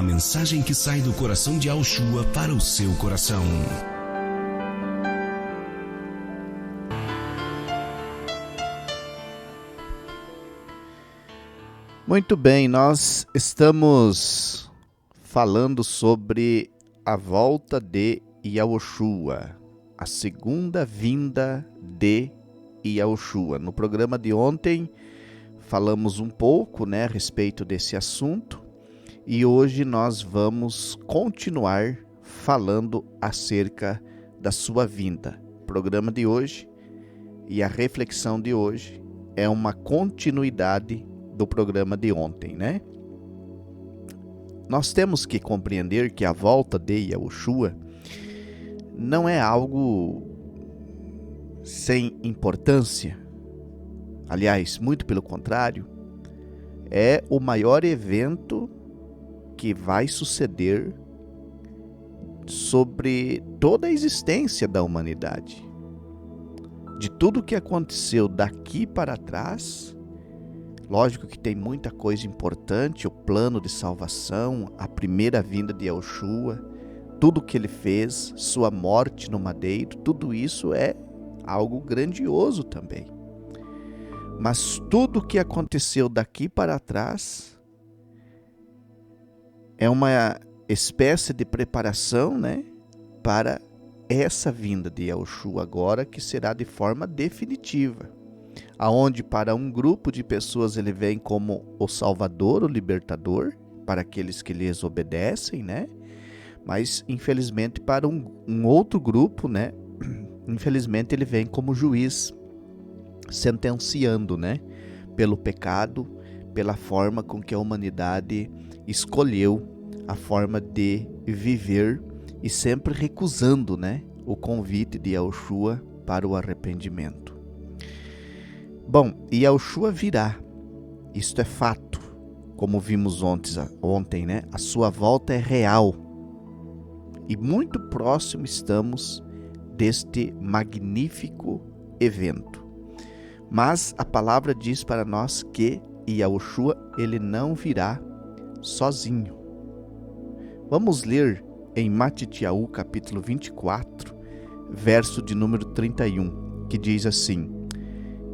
mensagem que sai do coração de Yahushua para o seu coração. Muito bem, nós estamos falando sobre a volta de Yahushua, a segunda vinda de Yahushua. No programa de ontem falamos um pouco, a respeito desse assunto e hoje nós vamos continuar falando acerca da sua vinda. O programa de hoje e a reflexão de hoje é uma continuidade do programa de ontem, Nós temos que compreender que a volta de Yahushua não é algo sem importância. Aliás, muito pelo contrário, é o maior evento que vai suceder sobre toda a existência da humanidade. De tudo que aconteceu daqui para trás, lógico que tem muita coisa importante, o plano de salvação, a primeira vinda de Yahushua, tudo que ele fez, sua morte no madeiro, tudo isso é algo grandioso também. Mas tudo que aconteceu daqui para trás é uma espécie de preparação, para essa vinda de Yahushua agora, que será de forma definitiva. Aonde para um grupo de pessoas ele vem como o Salvador, o Libertador, para aqueles que lhes obedecem, Mas infelizmente para um outro grupo, Infelizmente ele vem como juiz, sentenciando, Pelo pecado, pela forma com que a humanidade escolheu a forma de viver e sempre recusando, o convite de Yahushua para o arrependimento. Bom, Yahushua virá, isto é fato, como vimos ontem, A sua volta é real e muito próximo estamos deste magnífico evento. Mas a palavra diz para nós que Yahushua, ele não virá sozinho. Vamos ler em Matitiahu, capítulo 24, verso de número 31, que diz assim: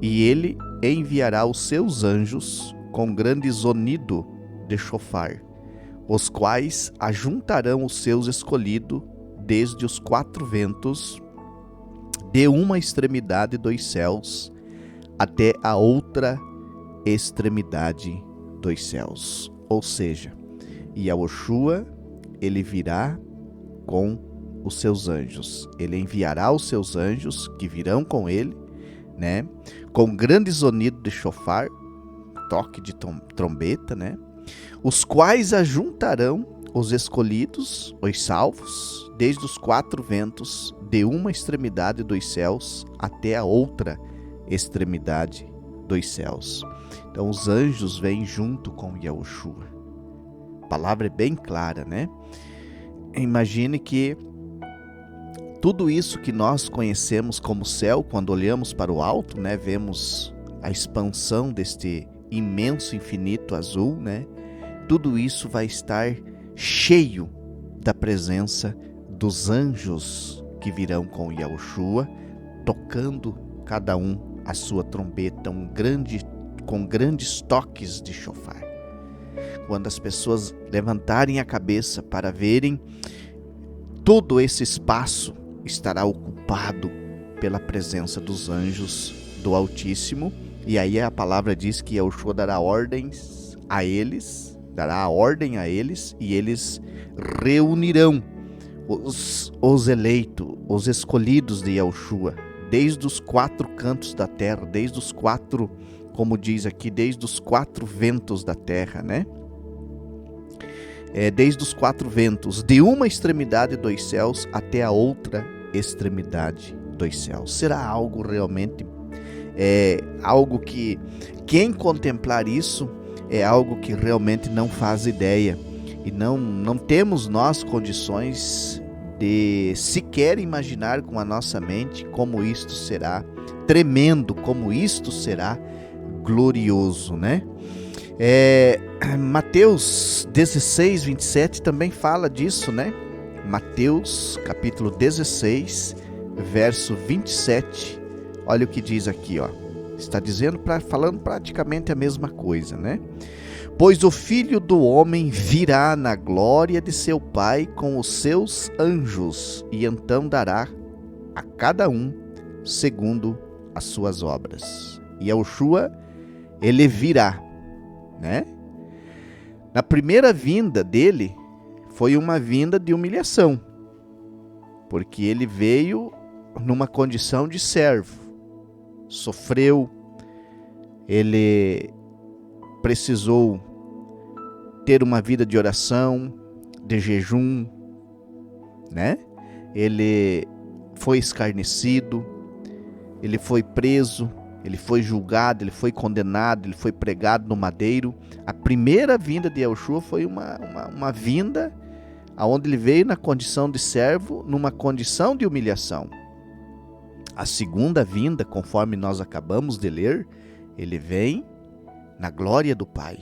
E ele enviará os seus anjos com grande zunido de chofar, os quais ajuntarão os seus escolhidos desde os quatro ventos, de uma extremidade dos céus até a outra extremidade dos céus. Ou seja, Yahushua, ele virá com os seus anjos. Ele enviará os seus anjos que virão com ele, com grande zunido de chofar, toque de trombeta, os quais ajuntarão os escolhidos, os salvos, desde os quatro ventos, de uma extremidade dos céus até a outra extremidade dos céus. Então os anjos vêm junto com Yahushua. A palavra é bem clara, Imagine que tudo isso que nós conhecemos como céu, quando olhamos para o alto, vemos a expansão deste imenso infinito azul, Tudo isso vai estar cheio da presença dos anjos que virão com Yahushua, tocando cada um a sua trombeta, com grandes toques de chofar. Quando as pessoas levantarem a cabeça para verem, todo esse espaço estará ocupado pela presença dos anjos do Altíssimo. E aí a palavra diz que Yahushua dará ordem a eles e eles reunirão os eleitos, os escolhidos de Yahushua, desde os quatro cantos da terra, desde os quatro, como diz aqui, desde os quatro ventos da terra, desde os quatro ventos, de uma extremidade dos céus até a outra extremidade dos céus. Será algo realmente, algo que quem contemplar isso é algo que realmente não faz ideia, e não temos nós condições de sequer imaginar com a nossa mente como isto será tremendo, como isto será glorioso, Mateus 16, 27 também fala disso, né? Mateus, capítulo 16, verso 27. Olha o que diz aqui, ó. Está dizendo, falando praticamente a mesma coisa, né? Pois o Filho do Homem virá na glória de seu Pai com os seus anjos, e então dará a cada um segundo as suas obras. E Yahushua, ele virá, né? Na primeira vinda dele, foi uma vinda de humilhação, porque ele veio numa condição de servo, sofreu, ele precisou ter uma vida de oração, de jejum, né? Ele foi escarnecido, ele foi preso, ele foi julgado, ele foi condenado, ele foi pregado no madeiro. A primeira vinda de Yahushua foi uma vinda onde ele veio na condição de servo, numa condição de humilhação. A segunda vinda, conforme nós acabamos de ler, ele vem na glória do Pai,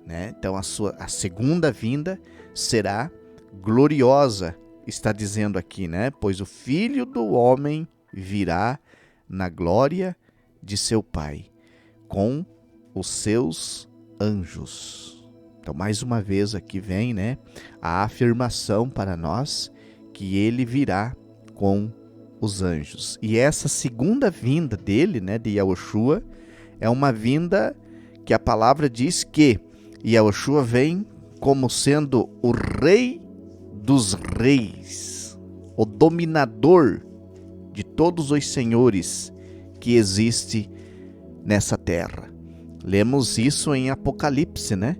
né? Então a segunda vinda será gloriosa, está dizendo aqui, né? Pois o Filho do Homem virá na glória de seu Pai, com os seus anjos. Então, mais uma vez aqui vem, né, a afirmação para nós que ele virá com os anjos. E essa segunda vinda dele, né, de Yahushua, é uma vinda que a palavra diz que Yahushua vem como sendo o Rei dos Reis, o dominador de todos os senhores que existe nessa terra. Lemos isso em Apocalipse, né?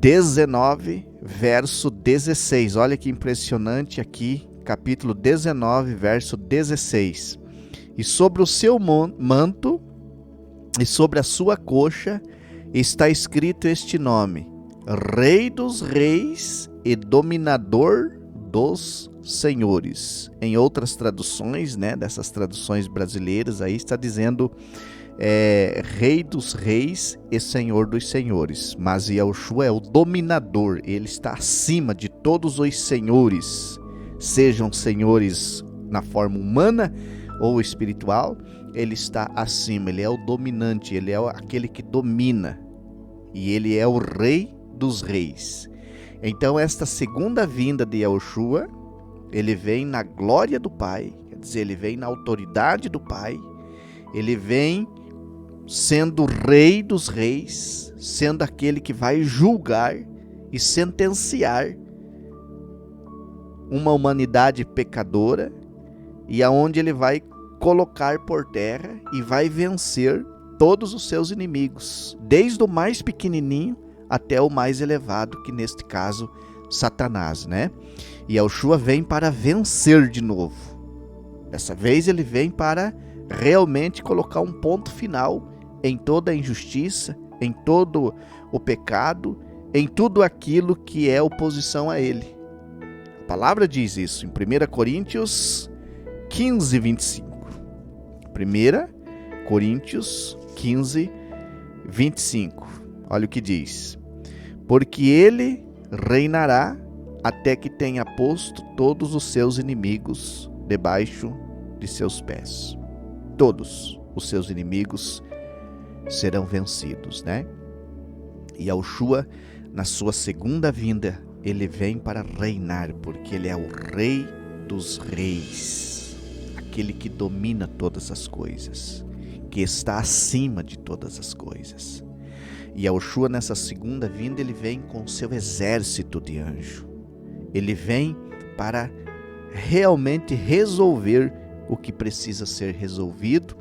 19, verso 16. Olha que impressionante aqui, capítulo 19, verso 16. E sobre o seu manto e sobre a sua coxa está escrito este nome: Rei dos Reis e Dominador dos Senhores. Em outras traduções, né, dessas traduções brasileiras, aí está dizendo Rei dos Reis e Senhor dos Senhores. Mas Yahushua é o dominador, ele está acima de todos os senhores, sejam senhores na forma humana ou espiritual, ele está acima, ele é o dominante, ele é aquele que domina, e ele é o Rei dos Reis. Então esta segunda vinda de Yahushua, ele vem na glória do Pai, quer dizer, ele vem na autoridade do Pai, ele vem sendo Rei dos Reis, sendo aquele que vai julgar e sentenciar uma humanidade pecadora, e aonde ele vai colocar por terra e vai vencer todos os seus inimigos, desde o mais pequenininho até o mais elevado, que neste caso Satanás, né? E Yahushua vem para vencer de novo. Dessa vez ele vem para realmente colocar um ponto final em toda a injustiça, em todo o pecado, em tudo aquilo que é oposição a ele. A palavra diz isso em 1 Coríntios 15, 25. 1 Coríntios 15, 25. Olha o que diz: porque ele reinará até que tenha posto todos os seus inimigos debaixo de seus pés. Todos os seus inimigos serão vencidos, né? E Yahushua, na sua segunda vinda, ele vem para reinar, porque ele é o Rei dos Reis, aquele que domina todas as coisas, que está acima de todas as coisas. E Yahushua, nessa segunda vinda, ele vem com seu exército de anjo. Ele vem para realmente resolver o que precisa ser resolvido,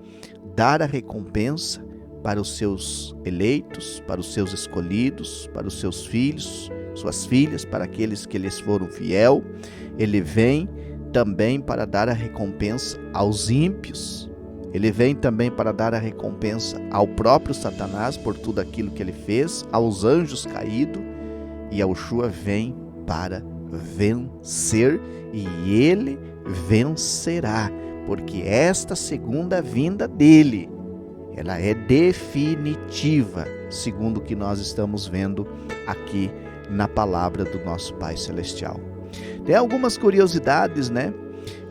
dar a recompensa para os seus eleitos, para os seus escolhidos, para os seus filhos, suas filhas, para aqueles que lhes foram fiel. Ele vem também para dar a recompensa aos ímpios. Ele vem também para dar a recompensa ao próprio Satanás por tudo aquilo que ele fez, aos anjos caídos. E Yahushua vem para vencer, e ele vencerá, porque esta segunda vinda dele, ela é definitiva, segundo o que nós estamos vendo aqui na palavra do nosso Pai Celestial. Tem algumas curiosidades, né?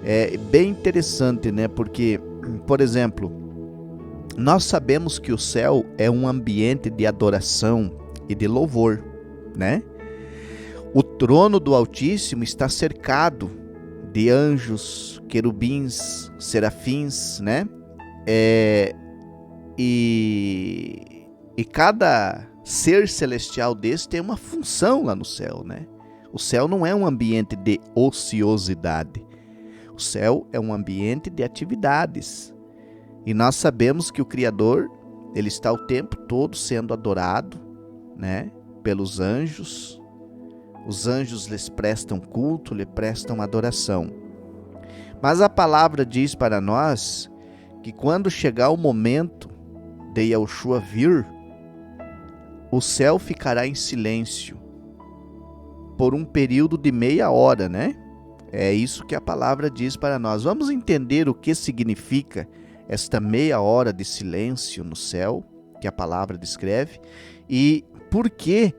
É bem interessante, né? Porque, por exemplo, nós sabemos que o céu é um ambiente de adoração e de louvor, né? O trono do Altíssimo está cercado de anjos, querubins, serafins, né? E cada ser celestial desse tem uma função lá no céu, né? O céu não é um ambiente de ociosidade. O céu é um ambiente de atividades. E nós sabemos que o Criador, ele está o tempo todo sendo adorado, né, pelos anjos. Os anjos lhes prestam culto, lhe prestam adoração. Mas a palavra diz para nós que quando chegar o momento de Yahushua vir, o céu ficará em silêncio por um período de meia hora, né? É isso que a palavra diz para nós. Vamos entender o que significa esta meia hora de silêncio no céu, que a palavra descreve, e por que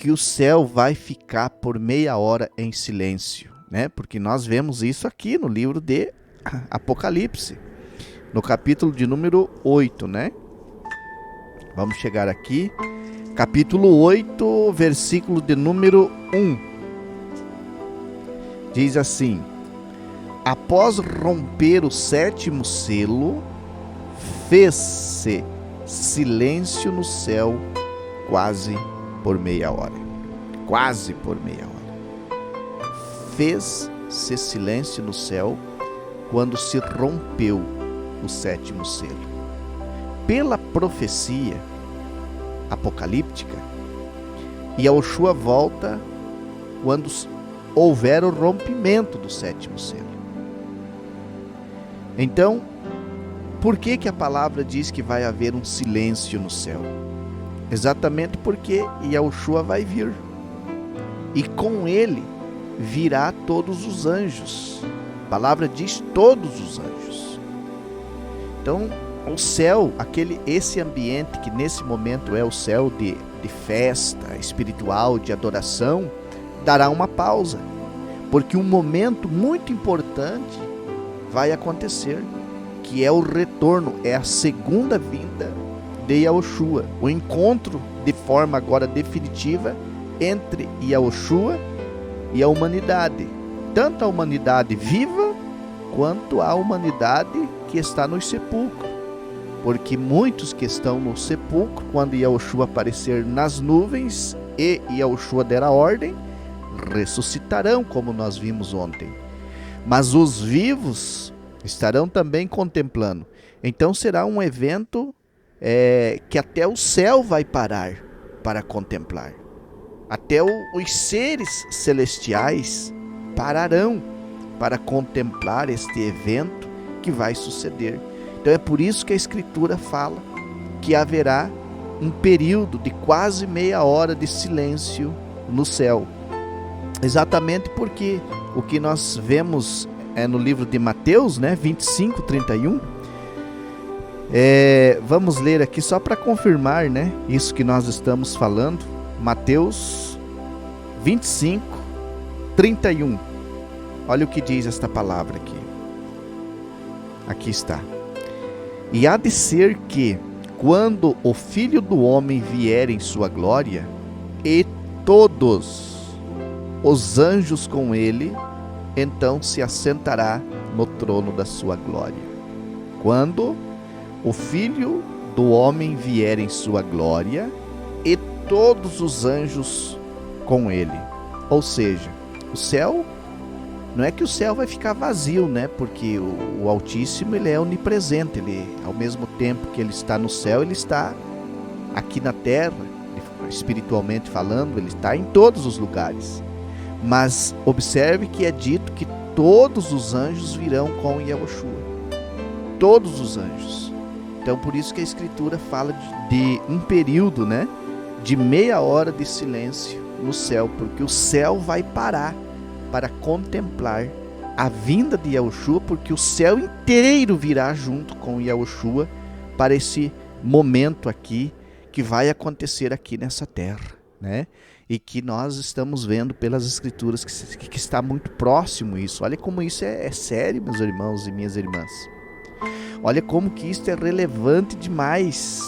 o céu vai ficar por meia hora em silêncio, né? Porque nós vemos isso aqui no livro de Apocalipse, no capítulo de número 8, né? Vamos chegar aqui, capítulo 8, versículo de número 1. Diz assim: após romper o sétimo selo, fez-se silêncio no céu quase por meia hora. Quase por meia hora. Fez-se silêncio no céu quando se rompeu o sétimo selo. Pela profecia apocalíptica, Yahushua volta quando houver o rompimento do sétimo selo. Então, por que a palavra diz que vai haver um silêncio no céu? Exatamente porque Yahushua vai vir. E com ele virá todos os anjos. A palavra diz todos os anjos. Então, o céu, esse ambiente que nesse momento é o céu de festa espiritual, de adoração, dará uma pausa, porque um momento muito importante vai acontecer, que é o retorno, é a segunda vinda de Yahushua, o encontro de forma agora definitiva entre Yahushua e a humanidade, tanto a humanidade viva quanto a humanidade que está nos sepulcros, porque muitos que estão no sepulcro, quando Yahushua aparecer nas nuvens e Yahushua der a ordem, ressuscitarão, como nós vimos ontem. Mas os vivos estarão também contemplando. Então será um evento que até o céu vai parar para contemplar. Até os seres celestiais pararão para contemplar este evento que vai suceder. Então é por isso que a Escritura fala que haverá um período de quase meia hora de silêncio no céu. Exatamente porque o que nós vemos no livro de Mateus, né, 25, 31. Vamos ler aqui só para confirmar, né, isso que nós estamos falando. Mateus 25, 31. Olha o que diz esta palavra aqui. Aqui está. E há de ser que, quando o Filho do Homem vier em sua glória, e todos os anjos com ele, então se assentará no trono da sua glória. Quando o Filho do Homem vier em sua glória, e todos os anjos com ele. Ou seja, o céu, não é que o céu vai ficar vazio, né? Porque o Altíssimo, ele é onipresente. Ele, ao mesmo tempo que ele está no céu, ele está aqui na terra, espiritualmente falando, ele está em todos os lugares. Mas observe que é dito que todos os anjos virão com Yahushua. Todos os anjos. Então por isso que a Escritura fala de um período, né, de meia hora de silêncio no céu, porque o céu vai parar para contemplar a vinda de Yahushua, porque o céu inteiro virá junto com Yahushua para esse momento aqui que vai acontecer aqui nessa terra, né? E que nós estamos vendo pelas Escrituras que está muito próximo isso. Olha como isso é sério, meus irmãos e minhas irmãs. Olha como que isso é relevante demais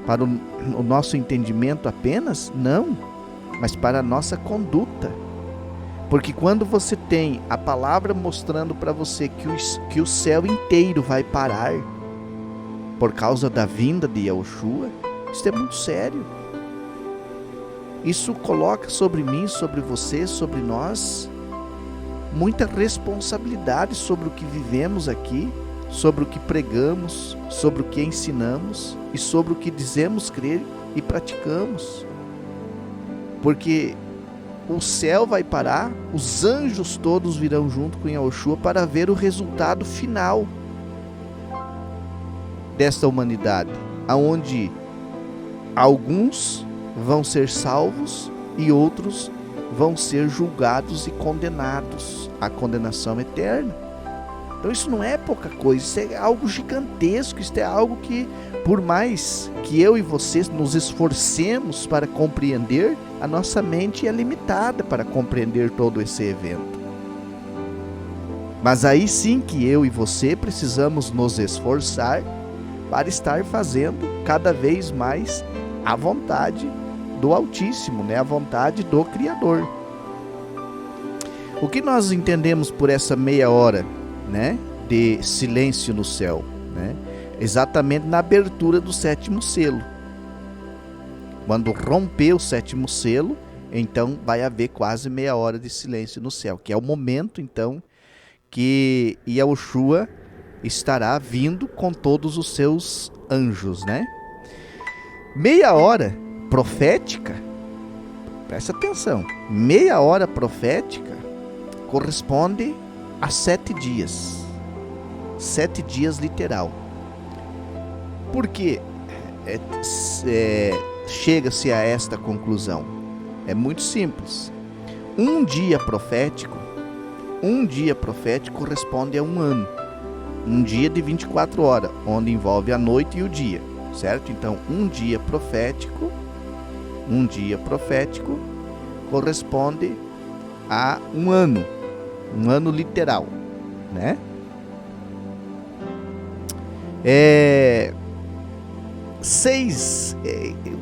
para o nosso entendimento apenas? Não, mas para a nossa conduta. Porque quando você tem a palavra mostrando para você que o céu inteiro vai parar por causa da vinda de Yahushua, isso é muito sério. Isso coloca sobre mim, sobre você, sobre nós, muita responsabilidade sobre o que vivemos aqui, sobre o que pregamos, sobre o que ensinamos e sobre o que dizemos crer e praticamos. Porque o céu vai parar, os anjos todos virão junto com Yahushua para ver o resultado final desta humanidade, aonde alguns vão ser salvos e outros vão ser julgados e condenados à condenação eterna. Então isso não é pouca coisa, isso é algo gigantesco, isso é algo que, por mais que eu e você nos esforcemos para compreender, a nossa mente é limitada para compreender todo esse evento. Mas aí sim que eu e você precisamos nos esforçar para estar fazendo cada vez mais a vontade do Altíssimo, né? A vontade do Criador. O que nós entendemos por essa meia hora, né, de silêncio no céu, né? Exatamente na abertura do 7º selo. Quando romper o 7º selo, então vai haver quase meia hora de silêncio no céu, que é o momento então que Yahushua estará vindo com todos os seus anjos, né? Meia hora profética, presta atenção, meia hora profética corresponde a 7 dias. 7 dias literal. Por que chega-se a esta conclusão? É muito simples. Um dia profético corresponde a um ano. Um dia de 24 horas, onde envolve a noite e o dia, certo? Então, um dia profético corresponde a um ano literal, né?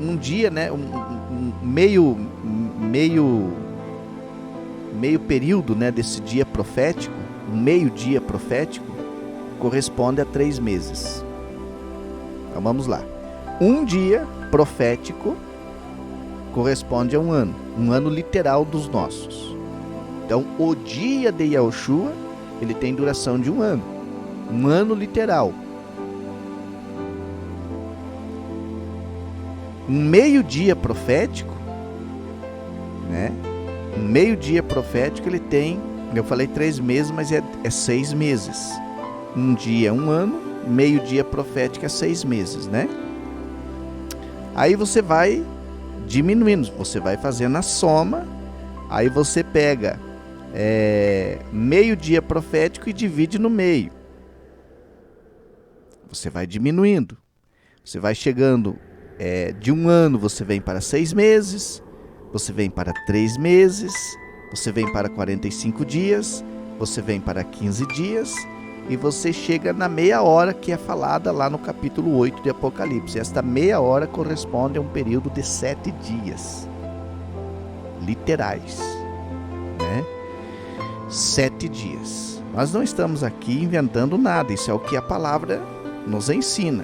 Um dia, né? Meio período, né, desse dia profético, um meio dia profético, corresponde a 3 meses. Então vamos lá. Um dia profético corresponde a um ano literal dos nossos. Então o dia de Yahushua, ele tem duração de um ano literal. Um meio-dia profético, né? Um meio-dia profético ele tem, eu falei 3 meses, mas é 6 meses. Um dia é um ano, meio-dia profético é 6 meses, né? Aí você vai diminuindo, você vai fazendo a soma, aí você pega meio-dia profético e divide no meio. Você vai diminuindo, você vai chegando, de um ano você vem para 6 meses, você vem para 3 meses, você vem para 45 dias, você vem para 15 dias, e você chega na meia hora que é falada lá no capítulo 8 de Apocalipse. Esta meia hora corresponde a um período de 7 dias. Literais, né? 7 dias. Nós não estamos aqui inventando nada, isso é o que a palavra nos ensina.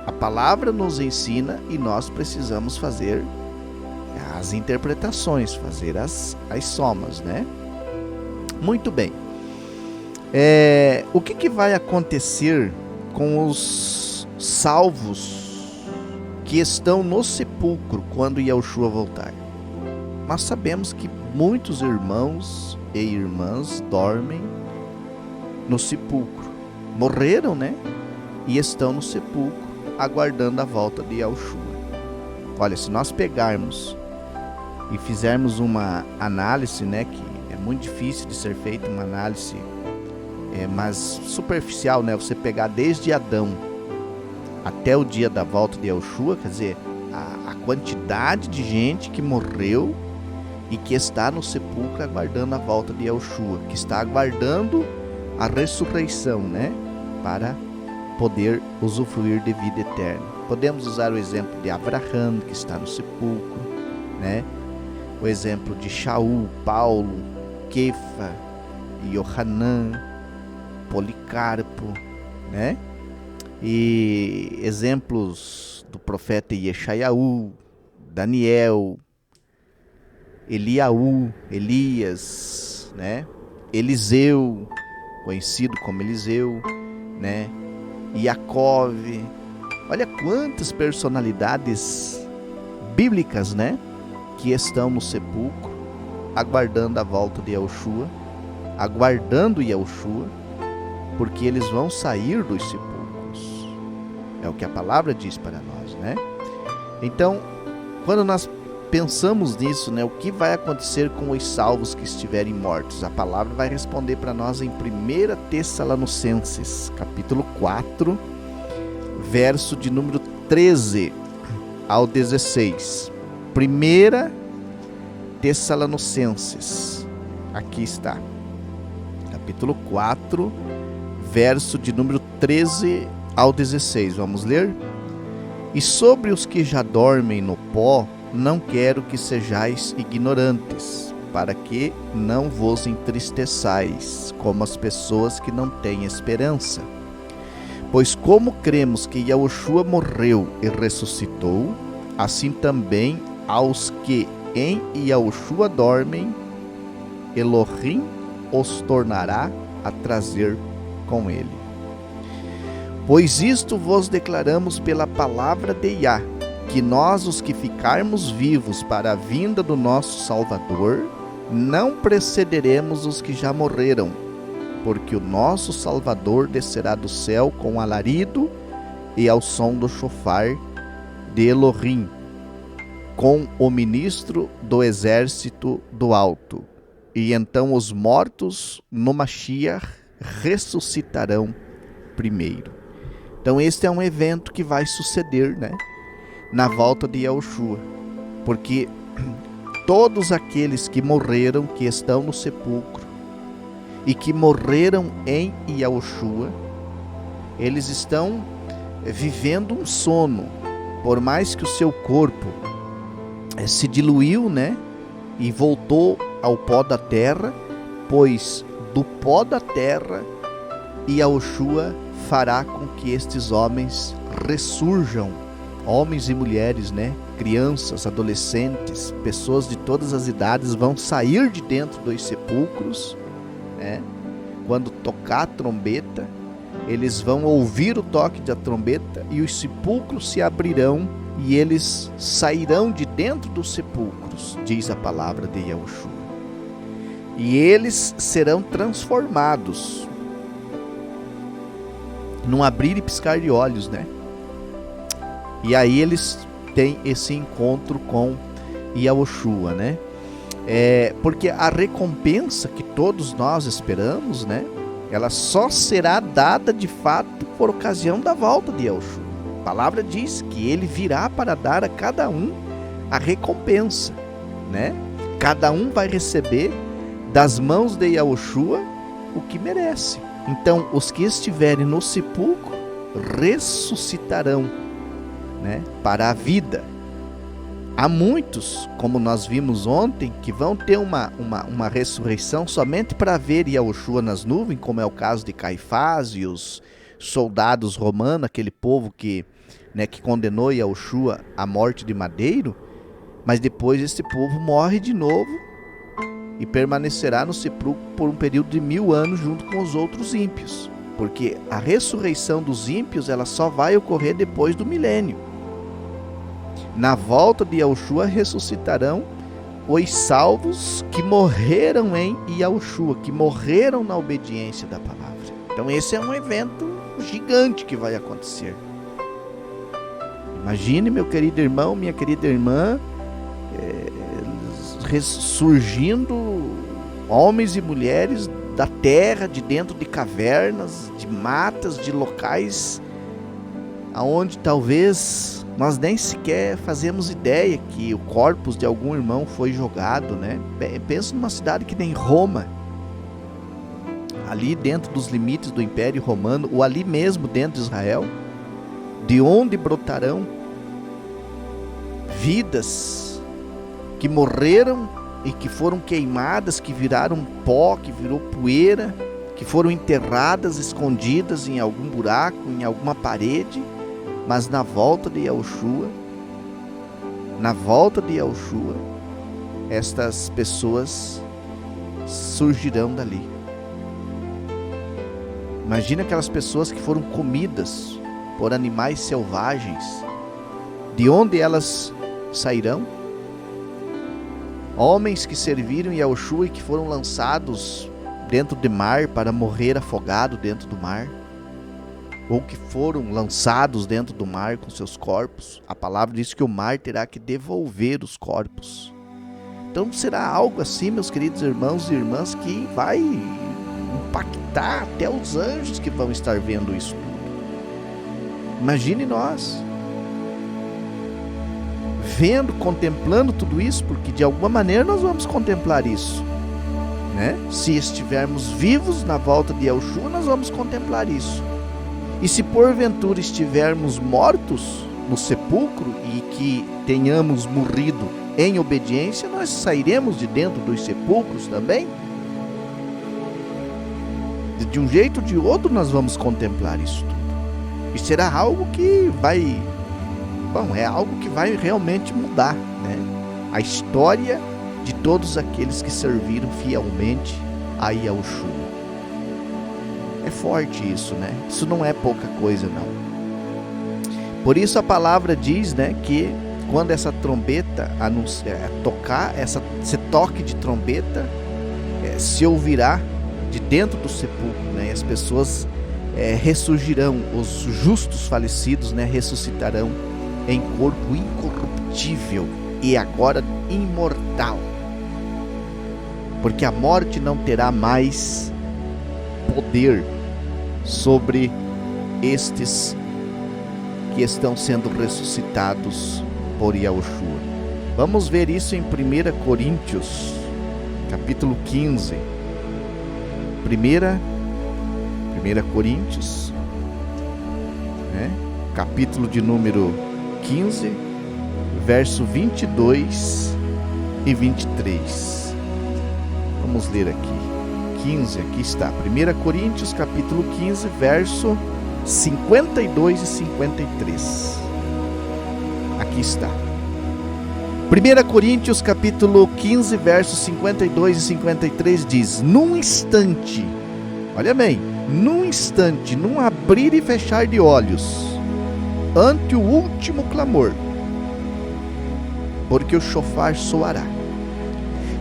A palavra nos ensina e nós precisamos fazer as interpretações, fazer as somas, né? Muito bem. O que vai acontecer com os salvos que estão no sepulcro quando Yahushua voltar? Nós sabemos que muitos irmãos e irmãs dormem no sepulcro. Morreram, né? E estão no sepulcro aguardando a volta de Yahushua. Olha, se nós pegarmos e fizermos uma análise, né, que é muito difícil de ser feita, uma análise mas superficial, né? Você pegar desde Adão até o dia da volta de Yahushua, quer dizer, quantidade de gente que morreu e que está no sepulcro aguardando a volta de Yahushua, que está aguardando a ressurreição, né? Para poder usufruir de vida eterna. Podemos usar o exemplo de Abraão, que está no sepulcro, né? O exemplo de Shaul, Paulo, Kefa, Yohanan, Policarpo, né? E exemplos do profeta Yeshayahu, Daniel, Eliaú, Elias, né? Eliseu, conhecido como Eliseu, né? Iacov. Olha quantas personalidades bíblicas, né? Que estão no sepulcro, aguardando a volta de Yahushua, aguardando Yahushua, porque eles vão sair dos sepulcros. É o que a palavra diz para nós, né? Então, quando nós pensamos nisso, né, o que vai acontecer com os salvos que estiverem mortos? A palavra vai responder para nós em 1 Tessalonicenses, capítulo 4, verso de número 13 ao 16. 1 Tessalonicenses, aqui está, capítulo 4, verso de número 13 ao 16. Vamos ler? E sobre os que já dormem no pó, não quero que sejais ignorantes, para que não vos entristeçais, como as pessoas que não têm esperança. Pois como cremos que Yahushua morreu e ressuscitou, assim também aos que em Yahushua dormem, Elohim os tornará a trazer com ele. Pois isto vos declaramos pela palavra de Yah, que nós, os que ficarmos vivos para a vinda do nosso Salvador, não precederemos os que já morreram, porque o nosso Salvador descerá do céu com alarido e ao som do chofar de Elohim, com o ministro do exército do alto. E então os mortos no Mashiach ressuscitarão primeiro. Então este é um evento que vai suceder, né? Na volta de Yahushua, porque todos aqueles que morreram, que estão no sepulcro e que morreram em Yahushua, eles estão vivendo um sono, por mais que o seu corpo se diluiu, né, e voltou ao pó da terra, pois do pó da terra Yahushua fará com que estes homens ressurjam. Homens e mulheres, né? Crianças, adolescentes, pessoas de todas as idades vão sair de dentro dos sepulcros, né? Quando tocar a trombeta, eles vão ouvir o toque da trombeta e os sepulcros se abrirão e eles sairão de dentro dos sepulcros, diz a palavra de Yahushua. E eles serão transformados num abrir e piscar de olhos, né? E aí eles têm esse encontro com Yahushua, né? Porque a recompensa que todos nós esperamos, né? Ela só será dada de fato por ocasião da volta de Yahushua. A palavra diz que ele virá para dar a cada um a recompensa, né? Cada um vai receber das mãos de Yahushua o que merece. Então, os que estiverem no sepulcro ressuscitarão, né, para a vida. Há muitos, como nós vimos ontem, que vão ter uma ressurreição somente para ver Yahushua nas nuvens, como é o caso de Caifás e os soldados romanos, aquele povo que condenou Yahushua à morte de madeiro, mas depois esse povo morre de novo e permanecerá no sepulcro por um período de 1000 anos junto com os outros ímpios, porque a ressurreição dos ímpios ela só vai ocorrer depois do milênio. Na volta de Yahushua ressuscitarão os salvos que morreram em Yahushua, que morreram na obediência da palavra. Então esse é um evento gigante que vai acontecer. Imagine, meu querido irmão, minha querida irmã, ressurgindo homens e mulheres da terra, de dentro de cavernas, de matas, de locais aonde talvez Nós nem sequer fazemos ideia que o corpus de algum irmão foi jogado, né? Pensa numa cidade que nem Roma, ali dentro dos limites do Império Romano, ou ali mesmo dentro de Israel, de onde brotarão vidas que morreram e que foram queimadas, que viraram pó, que virou poeira, que foram enterradas, escondidas em algum buraco, em alguma parede. Mas na volta de Yahushua, estas pessoas surgirão dali. Imagina aquelas pessoas que foram comidas por animais selvagens. De onde elas sairão? Homens que serviram Yahushua e que foram lançados dentro do mar para morrer afogado dentro do mar, ou que foram lançados dentro do mar com seus corpos. A palavra diz que o mar terá que devolver os corpos. Então será algo assim, meus queridos irmãos e irmãs, que vai impactar até os anjos que vão estar vendo isso tudo. Imagine nós vendo, contemplando tudo isso, porque de alguma maneira nós vamos contemplar isso, né? Se estivermos vivos na volta de Yahushua, nós vamos contemplar isso. E se porventura estivermos mortos no sepulcro e que tenhamos morrido em obediência, nós sairemos de dentro dos sepulcros também. De um jeito ou de outro nós vamos contemplar isso tudo. E será algo que vai... Bom, é algo que vai realmente mudar, né? A história de todos aqueles que serviram fielmente a Yahushua. É forte isso, né? Isso não é pouca coisa, não. Por isso a palavra diz, né, que quando essa trombeta tocar, esse toque de trombeta, se ouvirá de dentro do sepulcro, né? E as pessoas ressurgirão, os justos falecidos, né, ressuscitarão em corpo incorruptível e agora imortal. Porque a morte não terá mais poder sobre estes que estão sendo ressuscitados por Yahushua. Vamos ver isso em 1 Coríntios, capítulo 15. 1 Coríntios, né? Capítulo de número 15, verso 22 e 23. Vamos ler aqui. 15, aqui está. 1 Coríntios, capítulo 15, verso 52 e 53. Aqui está. 1 Coríntios, capítulo 15, versos 52 e 53 diz: num instante, olha bem, num instante, num abrir e fechar de olhos, ante o último clamor, porque o chofar soará,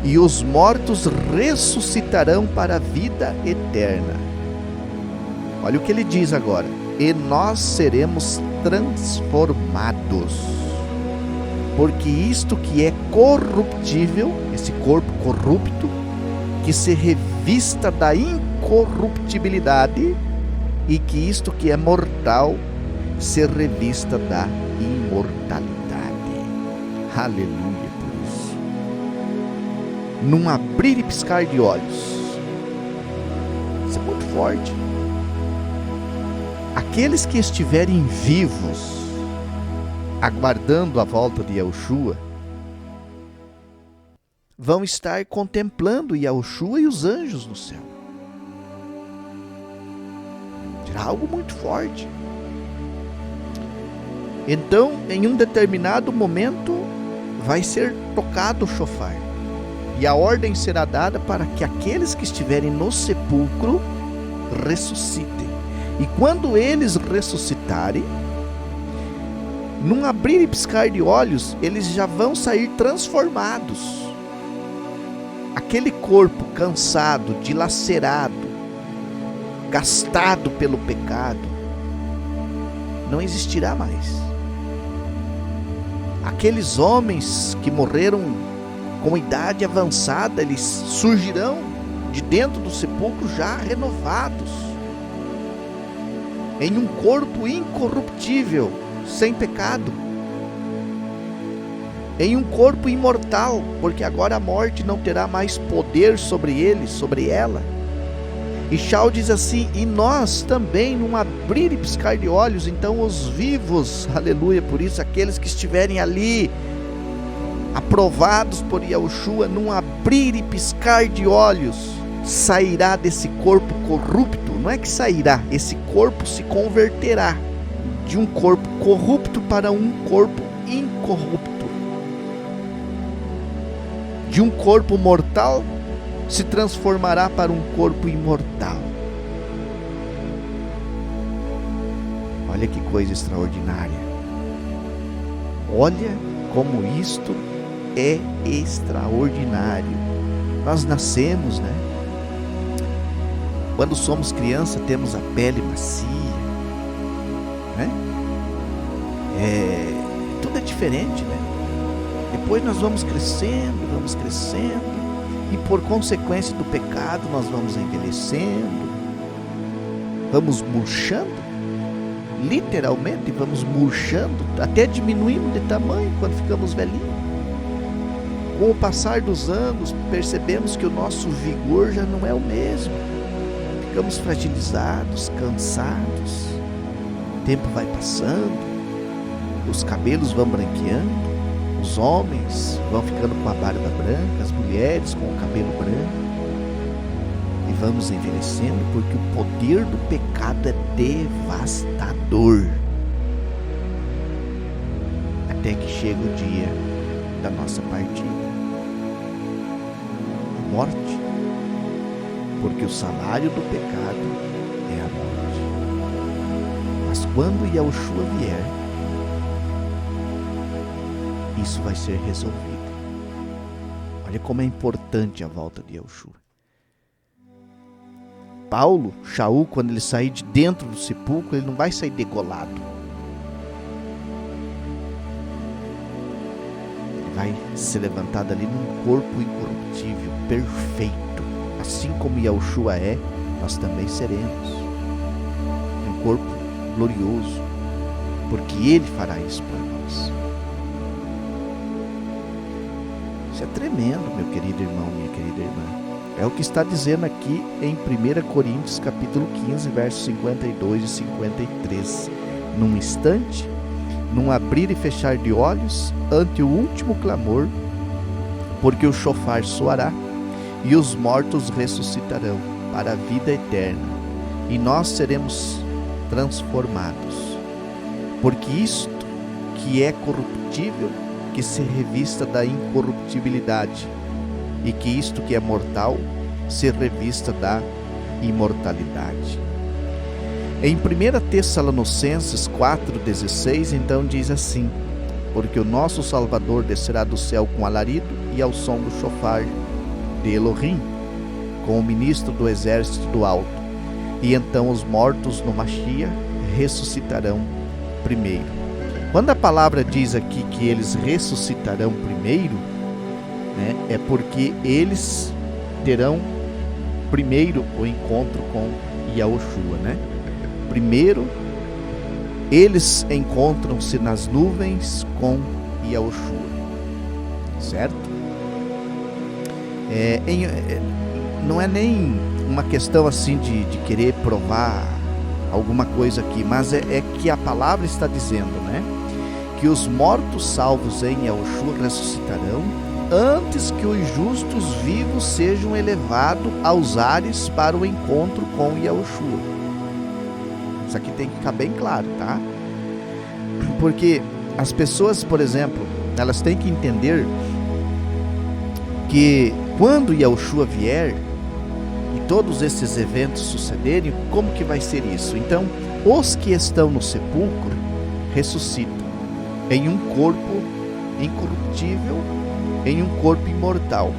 e os mortos ressuscitarão para a vida eterna. Olha o que ele diz agora: e nós seremos transformados, porque isto que é corruptível, esse corpo corrupto, que se revista da incorruptibilidade, e que isto que é mortal se revista da imortalidade. Aleluia por isso. Num abrir e piscar de olhos. Isso é muito forte. Aqueles que estiverem vivos, aguardando a volta de Yahushua, vão estar contemplando Yahushua e os anjos no céu. Será algo muito forte. Então, em um determinado momento, vai ser tocado o chofar, e a ordem será dada para que aqueles que estiverem no sepulcro ressuscitem. E quando eles ressuscitarem, num abrir e piscar de olhos, eles já vão sair transformados. Aquele corpo cansado, dilacerado, gastado pelo pecado, não existirá mais. Aqueles homens que morreram com idade avançada, eles surgirão de dentro do sepulcro já renovados, em um corpo incorruptível, sem pecado. em um corpo imortal, porque agora a morte não terá mais poder sobre ele, sobre ela. E Shaul diz assim: e nós também, num abrir e piscar de olhos, então os vivos, aleluia, por isso aqueles que estiverem ali, aprovados por Yahushua, num abrir e piscar de olhos, sairá desse corpo corrupto. Não é que sairá, esse corpo se converterá de um corpo corrupto para um corpo incorrupto. De um corpo mortal se transformará para um corpo imortal. Olha que coisa extraordinária. Olha como isto é extraordinário. Nós nascemos, né? Quando somos criança, temos a pele macia, né? Tudo é diferente, né? Depois nós vamos crescendo, e por consequência do pecado nós vamos envelhecendo, vamos murchando, literalmente vamos murchando, até diminuindo de tamanho quando ficamos velhinhos. Com o passar dos anos, percebemos que o nosso vigor já não é o mesmo, ficamos fragilizados, cansados, o tempo vai passando, os cabelos vão branqueando, os homens vão ficando com a barba branca, as mulheres com o cabelo branco, e vamos envelhecendo, porque o poder do pecado é devastador, até que chega o dia da nossa partida, a morte, porque o salário do pecado é a morte. Mas quando Yahushua vier, isso vai ser resolvido. Olha como é importante a volta de Yahushua. Shaul, quando ele sair de dentro do sepulcro, ele não vai sair degolado. Ele vai ser levantado ali num corpo incorruptível, perfeito. Assim como Yahushua é, nós também seremos. Um corpo glorioso, porque Ele fará isso por nós. Isso é tremendo, meu querido irmão, minha querida irmã. É o que está dizendo aqui em 1 Coríntios capítulo 15, versos 52 e 53. Num instante, num abrir e fechar de olhos, ante o último clamor, porque o chofar soará, e os mortos ressuscitarão para a vida eterna, e nós seremos transformados. Porque isto que é corruptível, que se revista da incorruptibilidade, e que isto que é mortal se revista da imortalidade. Em 1 Tessalonicenses 4,16, então diz assim: porque o nosso Salvador descerá do céu com alarido e ao som do chofar de Elohim, com o ministro do exército do alto, e então os mortos no Mashiach ressuscitarão primeiro. Quando a palavra diz aqui que eles ressuscitarão primeiro, né, é porque eles terão primeiro o encontro com Yahushua, né? Primeiro, eles encontram-se nas nuvens com Yahushua, certo? Não é nem uma questão assim de querer provar alguma coisa aqui, mas é que a palavra está dizendo, né? Que os mortos salvos em Yahushua ressuscitarão antes que os justos vivos sejam elevados aos ares para o encontro com Yahushua. Isso aqui tem que ficar bem claro, tá? Porque as pessoas, por exemplo, elas têm que entender que quando Yahushua vier e todos esses eventos sucederem, como que vai ser isso? Então, os que estão no sepulcro ressuscitam em um corpo incorruptível, em um corpo imortal.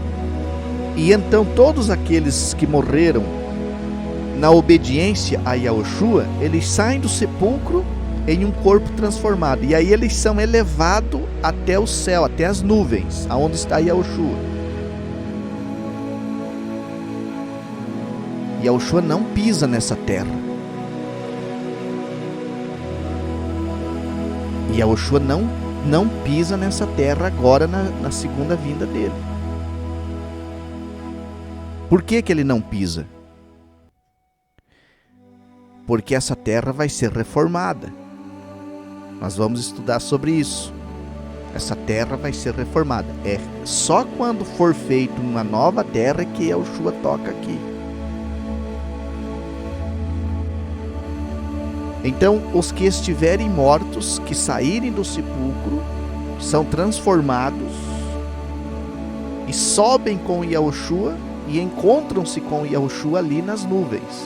E então todos aqueles que morreram na obediência a Yahushua, eles saem do sepulcro em um corpo transformado, e aí eles são elevados até o céu, até as nuvens, aonde está Yahushua. Yahushua não pisa nessa terra. Yahushua não não pisa nessa terra agora na segunda vinda dele. Por que ele não pisa? Porque essa terra vai ser reformada. Nós vamos estudar sobre isso. Essa terra vai ser reformada. É só quando for feita uma nova terra que Yahushua toca aqui. Então, os que estiverem mortos, que saírem do sepulcro, são transformados e sobem com Yahushua e encontram-se com Yahushua ali nas nuvens.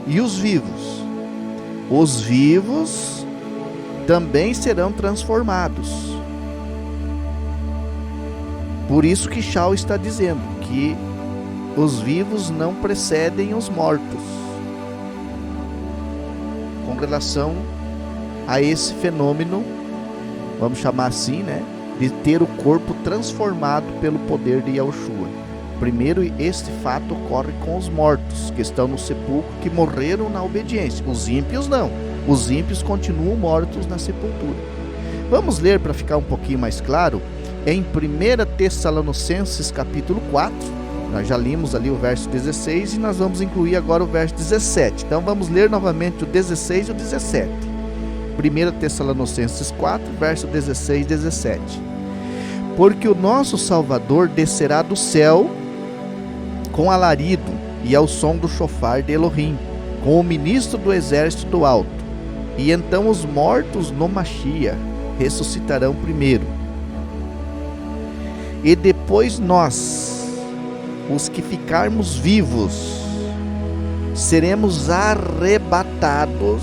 E os vivos? Os vivos também serão transformados. Por isso que Shaul está dizendo que os vivos não precedem os mortos, com relação a esse fenômeno, vamos chamar assim, né, de ter o corpo transformado pelo poder de Yahushua. Primeiro, este fato ocorre com os mortos, que estão no sepulcro, que morreram na obediência. Os ímpios não. Os ímpios continuam mortos na sepultura. Vamos ler para ficar um pouquinho mais claro, em 1 Tessalonicenses capítulo 4, nós já limos ali o verso 16 e nós vamos incluir agora o verso 17. Então vamos ler novamente o 16 e o 17. 1 Tessalonicenses 4, verso 16 e 17. Porque o nosso Salvador descerá do céu com alarido e ao som do chofar de Elohim, com o ministro do exército do alto. E então os mortos no Mashiach ressuscitarão primeiro. E depois nós, os que ficarmos vivos, seremos arrebatados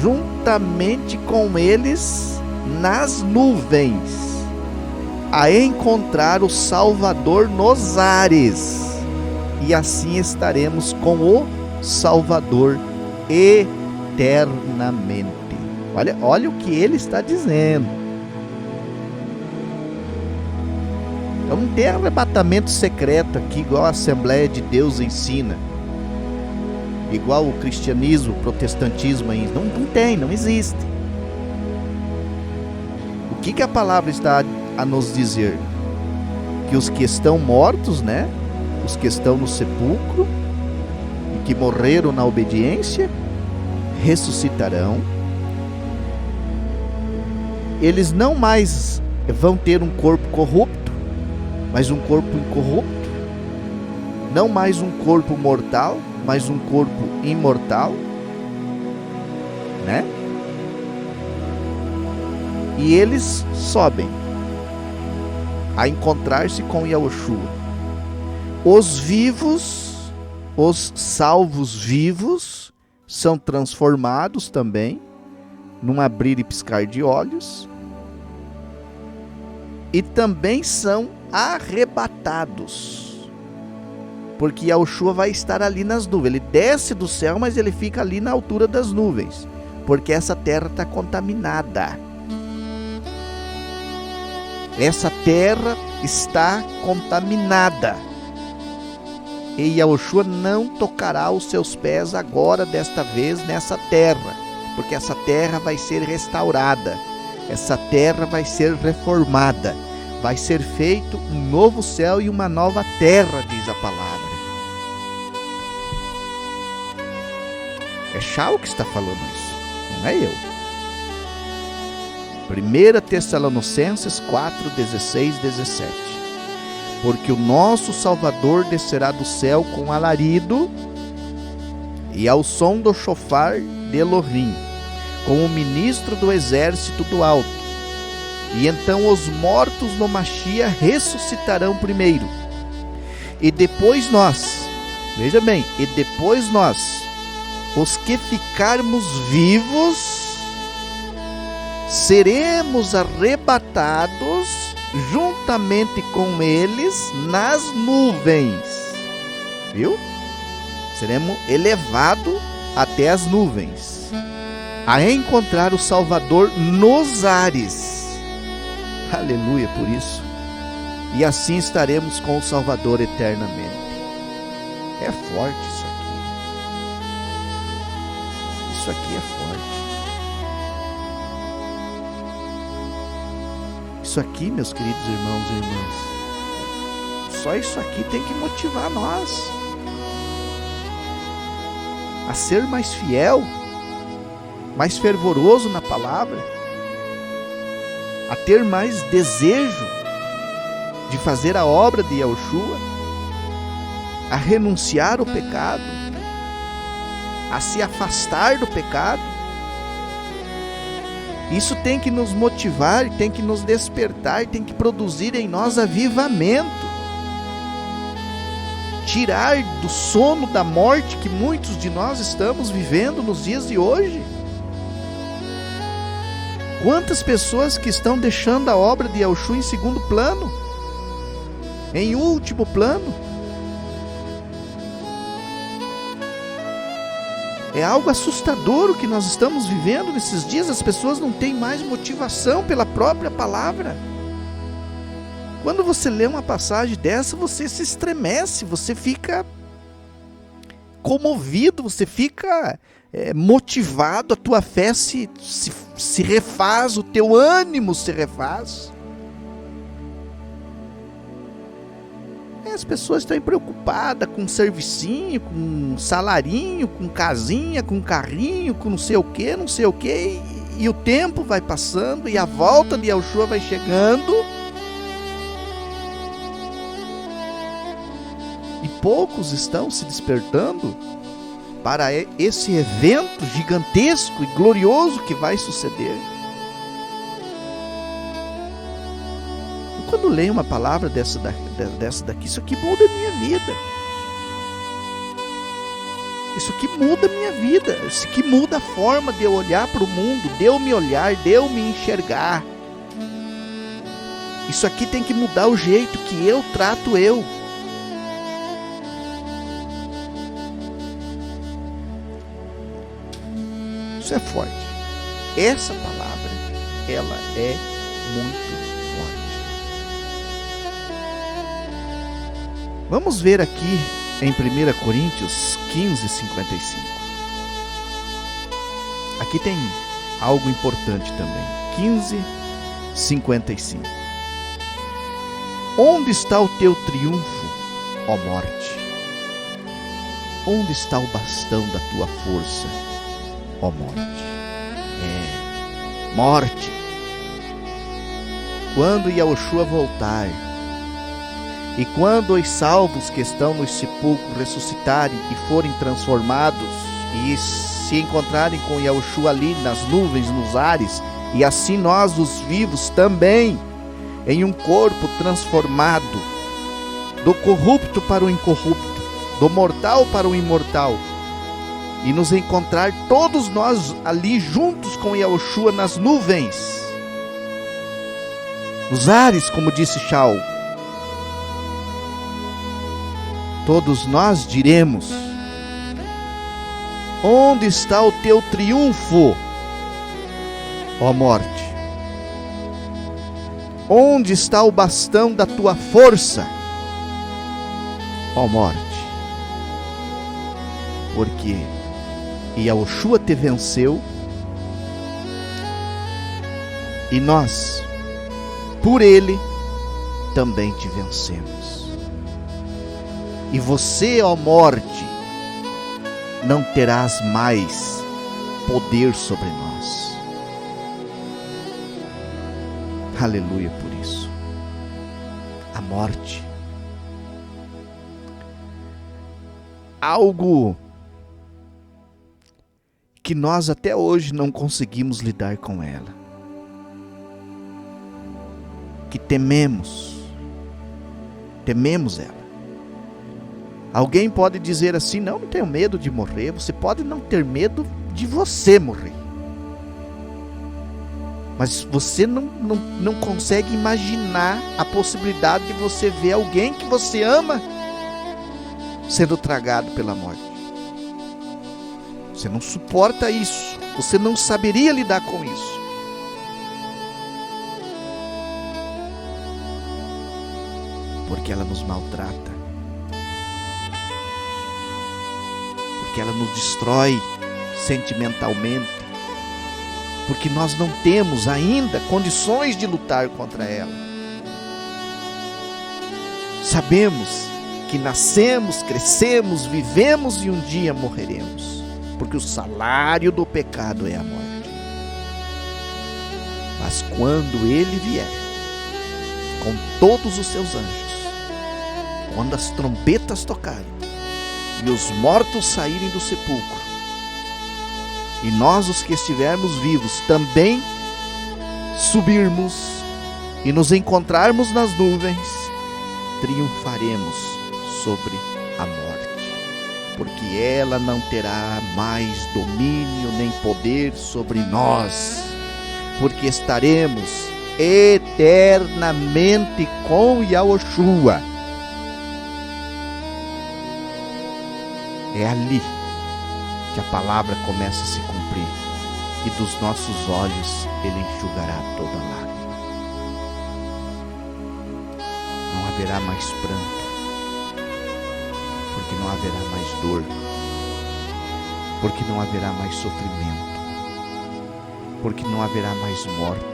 juntamente com eles nas nuvens, a encontrar o Salvador nos ares, e assim estaremos com o Salvador eternamente. Olha o que ele está dizendo. Então não tem arrebatamento secreto aqui, igual a Assembleia de Deus ensina, igual o cristianismo, o protestantismo ensina. Não tem, não existe. O que a palavra está a nos dizer? Que os que estão mortos, né? Os que estão no sepulcro e que morreram na obediência, ressuscitarão. Eles não mais vão ter um corpo corrupto, mas um corpo incorrupto. Não mais um corpo mortal, mas um corpo imortal, né? E eles sobem a encontrar-se com Yahushua. Os vivos, os salvos vivos, são transformados também, num abrir e piscar de olhos, e também são arrebatados, porque Yahushua vai estar ali nas nuvens. Ele desce do céu, mas ele fica ali na altura das nuvens, porque essa terra está contaminada. Essa terra está contaminada. E Yahushua não tocará os seus pés agora, desta vez, nessa terra, porque essa terra vai ser restaurada, essa terra vai ser reformada, vai ser feito um novo céu e uma nova terra, diz a palavra. É Shaul que está falando isso, não é eu. 1 Tessalonicenses 4, 16 e 17. Porque o nosso Salvador descerá do céu com alarido e ao som do chofar de Elohim, com o ministro do exército do alto. E então os mortos no Mashiach ressuscitarão primeiro. E depois nós, veja bem, e depois nós, os que ficarmos vivos, seremos arrebatados juntamente com eles nas nuvens. Viu? Seremos elevados até as nuvens, a encontrar o Salvador nos ares. Aleluia por isso. E assim estaremos com o Salvador eternamente. É forte isso aqui. Isso aqui é forte. Isso aqui, meus queridos irmãos e irmãs, só isso aqui tem que motivar nós a ser mais fiel, mais fervoroso na palavra, a ter mais desejo de fazer a obra de Yahushua, a renunciar ao pecado, a se afastar do pecado. Isso tem que nos motivar, tem que nos despertar, tem que produzir em nós avivamento. Tirar do sono da morte que muitos de nós estamos vivendo nos dias de hoje. Quantas pessoas que estão deixando a obra de Yahushua em segundo plano, em último plano. É algo assustador o que nós estamos vivendo nesses dias. As pessoas não têm mais motivação pela própria palavra. Quando você lê uma passagem dessa, você se estremece, você fica comovido, você fica motivado, a tua fé se refaz, o teu ânimo se refaz. As pessoas estão preocupadas com servicinho, com salarinho, com casinha, com carrinho, com não sei o que, e o tempo vai passando, e a volta de Yahushua vai chegando, e poucos estão se despertando para esse evento gigantesco e glorioso que vai suceder. Quando leio uma palavra dessa daqui, isso aqui muda a minha vida. Isso aqui muda a minha vida. Isso aqui muda a forma de eu olhar para o mundo, de eu me olhar, de eu me enxergar. Isso aqui tem que mudar o jeito que eu trato eu. Isso é forte. Essa palavra, ela é muito forte. Vamos ver aqui em 1 Coríntios 15:55. Aqui tem algo importante também. 15:55. Onde está o teu triunfo, ó morte? Onde está o bastão da tua força, ó morte? Morte. Quando Yahushua voltar, e quando os salvos que estão nos sepulcros ressuscitarem e forem transformados, e se encontrarem com Yahushua ali nas nuvens, nos ares, e assim nós, os vivos, também, em um corpo transformado, do corrupto para o incorrupto, do mortal para o imortal, e nos encontrar todos nós ali juntos com Yahushua nas nuvens, nos ares, como disse Shaul, todos nós diremos: onde está o teu triunfo, ó morte? Onde está o bastão da tua força, ó morte? Porque Yahushua te venceu, e nós, por ele, também te vencemos. E você, ó morte, não terás mais poder sobre nós. Aleluia por isso. A morte, algo que nós até hoje não conseguimos lidar com ela, que tememos ela. Alguém pode dizer assim: não tenho medo de morrer. Você pode não ter medo de você morrer, mas você não consegue imaginar a possibilidade de você ver alguém que você ama sendo tragado pela morte. Você não suporta isso, você não saberia lidar com isso. Porque ela nos maltrata, porque ela nos destrói sentimentalmente, porque nós não temos ainda condições de lutar contra ela. Sabemos que nascemos, crescemos, vivemos e um dia morreremos, porque o salário do pecado é a morte. Mas quando ele vier, com todos os seus anjos, quando as trombetas tocarem e os mortos saírem do sepulcro, e nós, os que estivermos vivos, também subirmos e nos encontrarmos nas nuvens, triunfaremos sobre a morte, porque ela não terá mais domínio nem poder sobre nós, porque estaremos eternamente com Yahushua. É ali que a palavra começa a se cumprir, e dos nossos olhos ele enxugará toda lágrima. Não haverá mais pranto, porque não haverá mais dor, porque não haverá mais sofrimento, porque não haverá mais morte,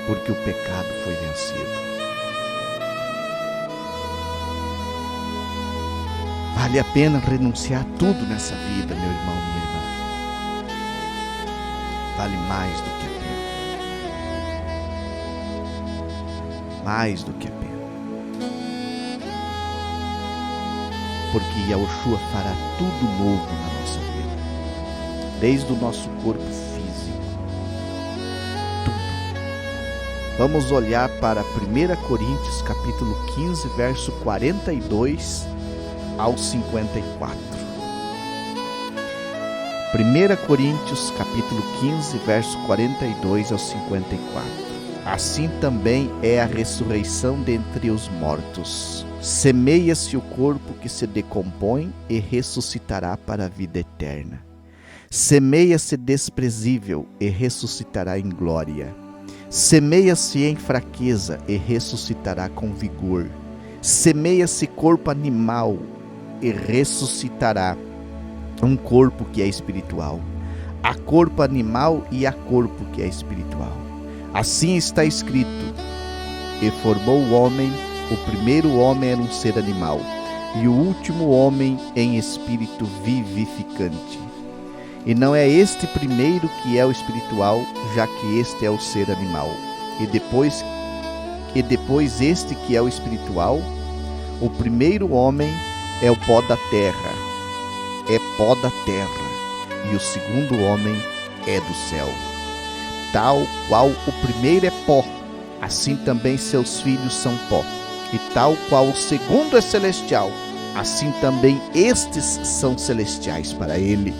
porque o pecado foi vencido. Vale a pena renunciar a tudo nessa vida, meu irmão, minha irmã. Vale mais do que a pena. Mais do que a pena. Porque Yahushua fará tudo novo na nossa vida. Desde o nosso corpo físico. Tudo. Vamos olhar para 1 Coríntios capítulo 15, verso 42 ao 54. 1 Coríntios capítulo 15, verso 42 ao 54. Assim também é a ressurreição dentre os mortos. Semeia-se o corpo que se decompõe e ressuscitará para a vida eterna. Semeia-se desprezível e ressuscitará em glória. Semeia-se em fraqueza e ressuscitará com vigor. Semeia-se corpo animal e ressuscitará um corpo que é espiritual. Há corpo animal e há corpo que é espiritual. Assim está escrito: e formou o homem, o primeiro homem era um ser animal, e o último homem em espírito vivificante. E não é este primeiro que é o espiritual, já que este é o ser animal. E depois este que é o espiritual. O primeiro homem é o pó da terra, e o segundo homem é do céu. Tal qual o primeiro é pó, assim também seus filhos são pó. E tal qual o segundo é celestial, assim também estes são celestiais para ele.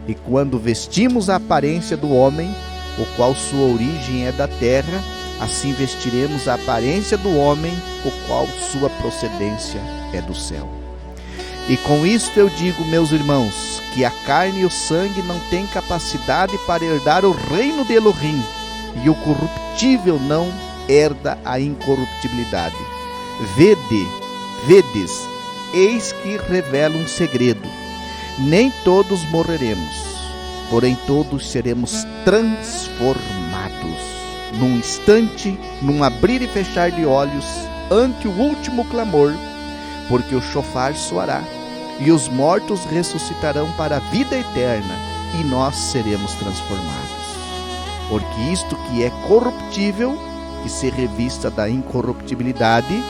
E quando vestimos a aparência do homem, o qual sua origem é da terra, assim vestiremos a aparência do homem, o qual sua procedência é do céu. E com isto eu digo, meus irmãos, que a carne e o sangue não têm capacidade para herdar o reino de Elohim, e o corruptível não herda a incorruptibilidade. Vedes, eis que revelo um segredo. Nem todos morreremos, porém todos seremos transformados. Num instante, num abrir e fechar de olhos, ante o último clamor, porque o chofar soará, e os mortos ressuscitarão para a vida eterna, e nós seremos transformados. Porque isto que é corruptível, que se revista da incorruptibilidade,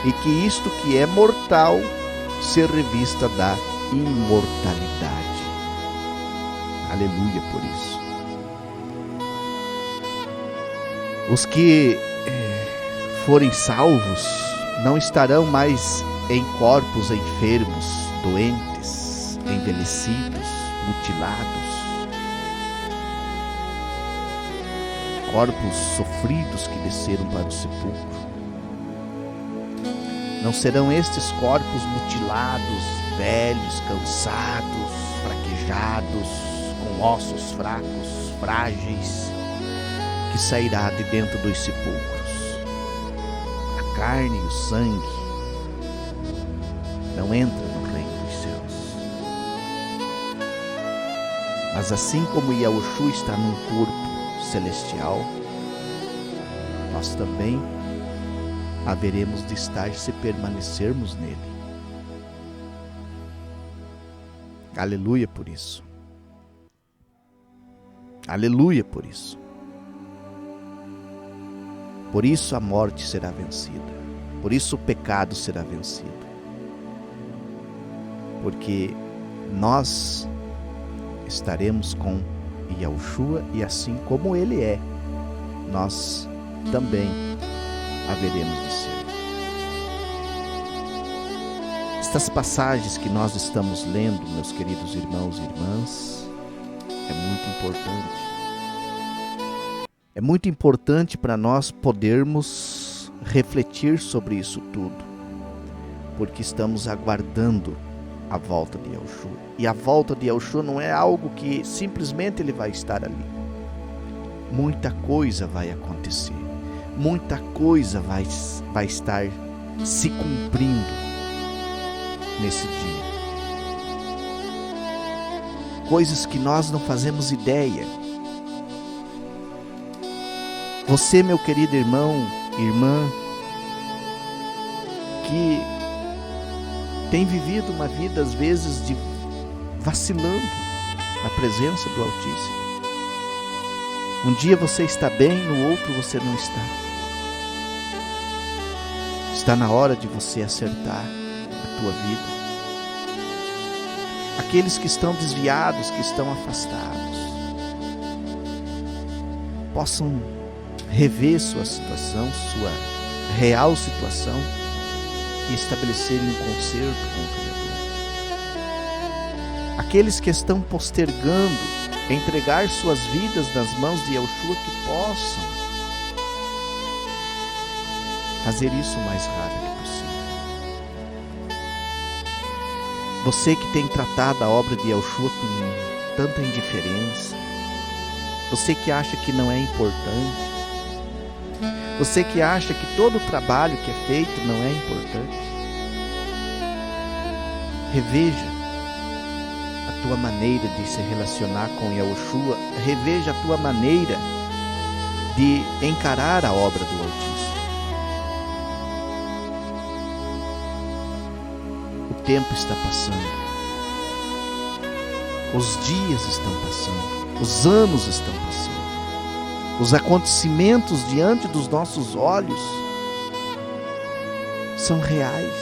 e que isto que é mortal, se revista da imortalidade. Aleluia por isso. Os que forem salvos não estarão mais em corpos enfermos, doentes, envelhecidos, mutilados, corpos sofridos que desceram para o sepulcro. Não serão estes corpos mutilados, velhos, cansados, fraquejados, com ossos fracos, frágeis, que sairá de dentro dos sepulcros. A carne e o sangue não entram no reino dos céus. Mas assim como Yahushua está num corpo celestial, nós também haveremos de estar se permanecermos nele. Aleluia por isso. Aleluia por isso. Por isso a morte será vencida. Por isso o pecado será vencido. Porque nós estaremos com Yahushua e assim como ele é, nós também haveremos de ser. Estas passagens que nós estamos lendo, meus queridos irmãos e irmãs, é muito importante. É muito importante para nós podermos refletir sobre isso tudo, porque estamos aguardando a volta de Yahushua. E a volta de Yahushua não é algo que simplesmente ele vai estar ali. Muita coisa vai acontecer. Muita coisa vai estar se cumprindo nesse dia. Coisas que nós não fazemos ideia. Você, meu querido irmão, irmã, que tem vivido uma vida às vezes de vacilando na presença do Altíssimo. Um dia você está bem, no outro você não está. Está na hora de você acertar a tua vida. Aqueles que estão desviados, que estão afastados, possam rever sua situação, sua real situação e estabelecerem um concerto com o Criador. Aqueles que estão postergando entregar suas vidas nas mãos de Yahushua, que possam fazer isso o mais rápido possível. Você que tem tratado a obra de Yahushua com tanta indiferença, você que acha que não é importante, você que acha que todo o trabalho que é feito não é importante, reveja a tua maneira de se relacionar com Yahushua, reveja a tua maneira de encarar a obra do Altíssimo. O tempo está passando, os dias estão passando, os anos estão passando. Os acontecimentos diante dos nossos olhos são reais.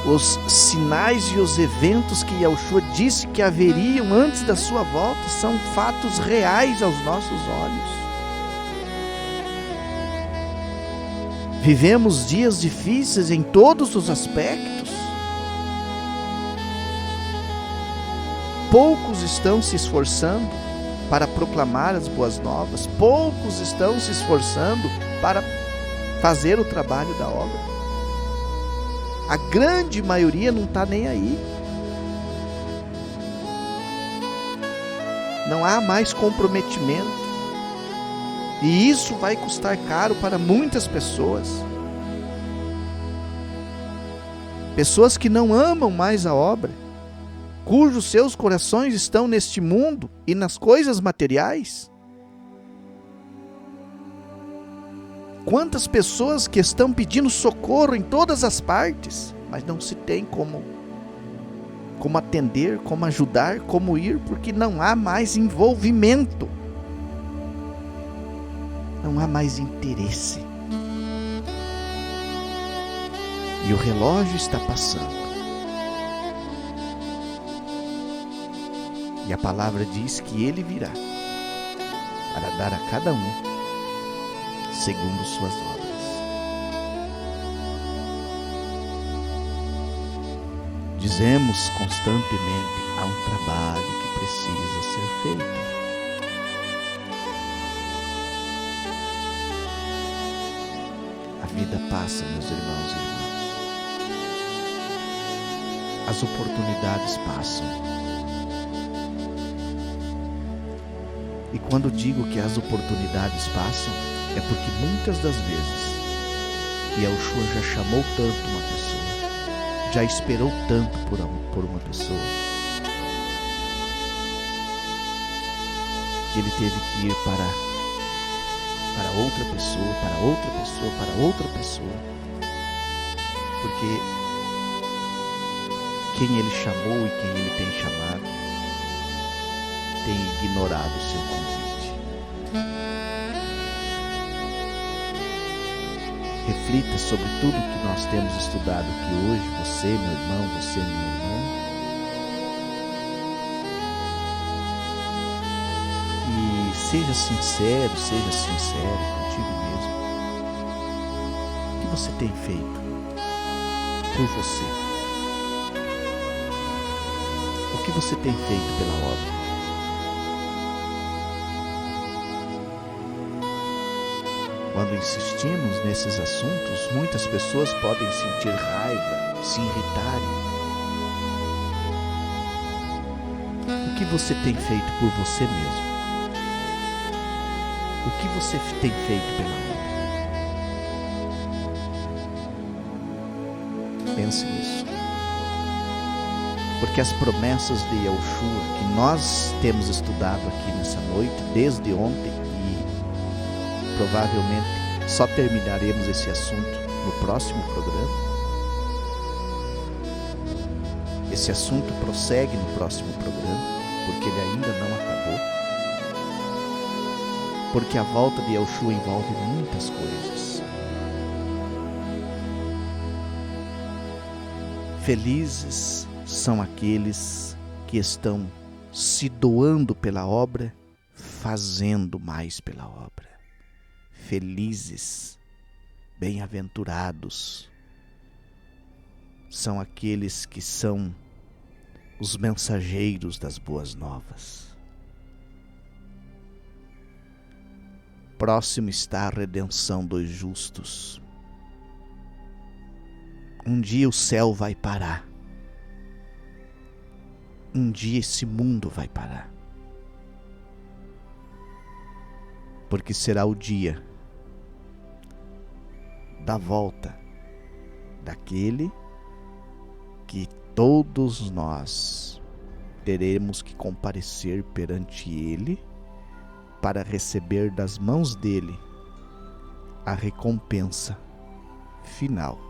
Os sinais e os eventos que Yahushua disse que haveriam antes da sua volta são fatos reais aos nossos olhos. Vivemos dias difíceis em todos os aspectos. Poucos estão se esforçando para proclamar as boas novas. Poucos estão se esforçando para fazer o trabalho da obra. A grande maioria não está nem aí. Não há mais comprometimento. E isso vai custar caro para muitas pessoas. Pessoas que não amam mais a obra, cujos seus corações estão neste mundo e nas coisas materiais. Quantas pessoas que estão pedindo socorro em todas as partes, mas não se tem como atender, como ajudar, como ir, porque não há mais envolvimento. Não há mais interesse. E o relógio está passando. E a palavra diz que ele virá para dar a cada um segundo suas obras. Dizemos constantemente, há um trabalho que precisa ser feito. A vida passa, meus irmãos e irmãs. As oportunidades passam. E quando digo que as oportunidades passam, é porque muitas das vezes Yahushua já chamou tanto uma pessoa, já esperou tanto por uma pessoa, ele teve que ir para outra pessoa, para outra pessoa, para outra pessoa, porque quem ele chamou e quem ele tem chamado tem ignorado o seu convite. Reflita sobre tudo que nós temos estudado aqui hoje, você, meu irmão, você, minha irmã, e seja sincero contigo mesmo. O que você tem feito por você? O que você tem feito pela obra? Quando insistimos nesses assuntos, muitas pessoas podem sentir raiva, se irritarem. O que você tem feito por você mesmo? O que você tem feito pela obra? Pense nisso. Porque as promessas de Yahushua que nós temos estudado aqui nessa noite, desde ontem, e provavelmente só terminaremos esse assunto no próximo programa. Esse assunto prossegue no próximo programa, porque ele ainda não acabou. Porque a volta de Yahushua envolve muitas coisas. Felizes são aqueles que estão se doando pela obra, fazendo mais pela obra. Felizes, bem-aventurados são aqueles que são os mensageiros das boas novas. Próximo está a redenção dos justos. Um dia o céu vai parar. Um dia esse mundo vai parar. Porque será o dia da volta daquele que todos nós teremos que comparecer perante ele para receber das mãos dele a recompensa final.